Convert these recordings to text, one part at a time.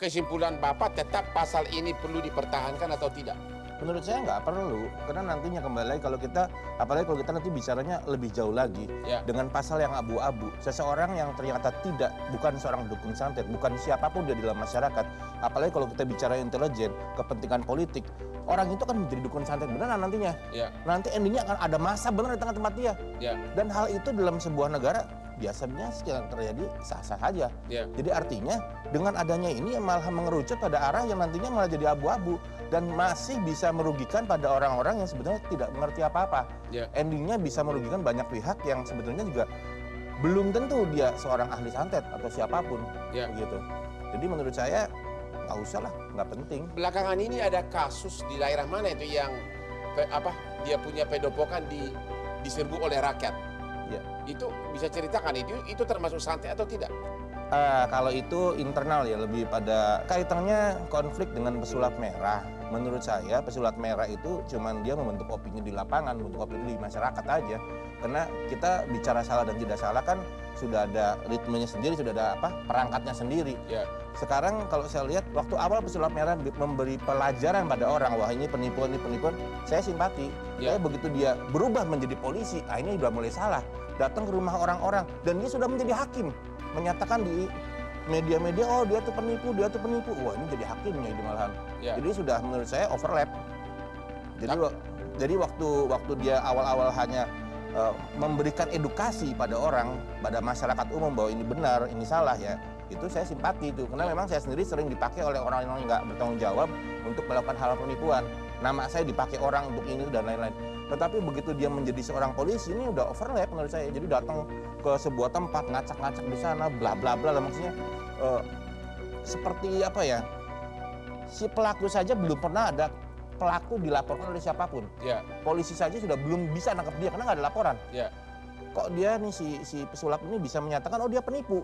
kesimpulan Bapak tetap pasal ini perlu dipertahankan atau tidak? Menurut saya nggak perlu, karena nantinya kembali lagi kalau kita, apalagi kalau kita nanti bicaranya lebih jauh lagi, Ya. dengan pasal yang abu-abu, seseorang yang ternyata bukan seorang dukun santet, bukan siapapun dia di dalam masyarakat, apalagi kalau kita bicara intelijen, kepentingan politik, orang itu kan menjadi dukun santet beneran nantinya. Ya. Nanti endingnya akan ada masa benar di tengah tempat dia. Ya. Dan hal itu dalam sebuah negara biasanya yang terjadi sah-sah saja. Ya. Jadi artinya dengan adanya ini malah mengerucut pada arah yang nantinya malah jadi abu-abu dan masih bisa merugikan pada orang-orang yang sebetulnya tidak mengerti apa-apa. Ya. Endingnya bisa merugikan banyak pihak yang sebetulnya juga belum tentu dia seorang ahli santet atau siapapun. Ya. Begitu. Jadi menurut saya nggak usah lah, nggak penting. Belakangan ini ada kasus di daerah mana itu yang dia punya pedopokan diserbu oleh rakyat. Ya. Itu bisa ceritakan itu termasuk santet atau tidak? Kalau itu internal ya, lebih pada kaitannya konflik dengan pesulap merah. Menurut saya pesulap merah itu cuman dia membentuk opini di lapangan, membentuk opini di masyarakat aja. Karena kita bicara salah dan tidak salah kan sudah ada ritmenya sendiri, sudah ada perangkatnya sendiri. Ya. Sekarang kalau saya lihat waktu awal pesulap merah memberi pelajaran pada orang, wah ini penipuan, saya simpati. Ya. Saya begitu dia berubah menjadi polisi, ini udah mulai salah. Datang ke rumah orang-orang dan dia sudah menjadi hakim. Menyatakan di media-media, oh dia tuh penipu. Wah ini jadi hakimnya ini malahan. Ya. Jadi sudah menurut saya overlap. Jadi waktu dia awal-awal hanya memberikan edukasi pada orang, pada masyarakat umum bahwa ini benar, ini salah ya. Itu saya simpati itu, karena memang saya sendiri sering dipakai oleh orang-orang yang nggak bertanggung jawab untuk melakukan hal penipuan. Nama saya dipakai orang untuk ini dan lain-lain. Tetapi begitu dia menjadi seorang polisi, ini udah overlap menurut saya. Jadi datang ke sebuah tempat, ngacak-ngacak di sana, bla bla bla lah, maksudnya seperti apa ya? Si pelaku saja belum pernah ada pelaku dilaporkan oleh siapapun. Ya. Polisi saja sudah belum bisa nangkap dia karena nggak ada laporan. Ya. Kok dia nih si pesulap ini bisa menyatakan oh dia penipu?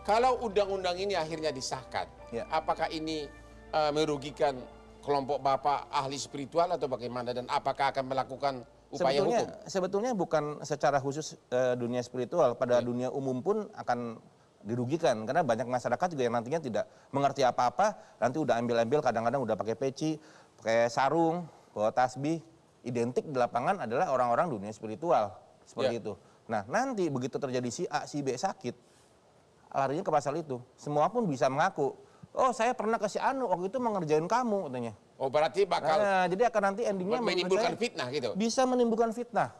Kalau undang-undang ini akhirnya disahkan, Ya. apakah ini merugikan kelompok Bapak ahli spiritual atau bagaimana, dan apakah akan melakukan upaya hukum? Sebetulnya bukan secara khusus dunia spiritual, pada dunia umum pun akan dirugikan karena banyak masyarakat juga yang nantinya tidak mengerti apa-apa, nanti udah ambil-ambil, kadang-kadang udah pakai peci, pakai sarung, bawa tasbih, identik di lapangan adalah orang-orang dunia spiritual seperti itu. Nah nanti begitu terjadi si A, si B sakit, larinya ke pasal itu. Semua pun bisa mengaku, oh saya pernah ke si Anu, waktu itu mengerjain kamu katanya. Oh berarti bakal jadi akan nanti endingnya menimbulkan fitnah gitu? Bisa menimbulkan fitnah.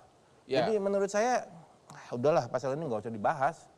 Ya. Jadi menurut saya, udahlah pasal ini nggak usah dibahas.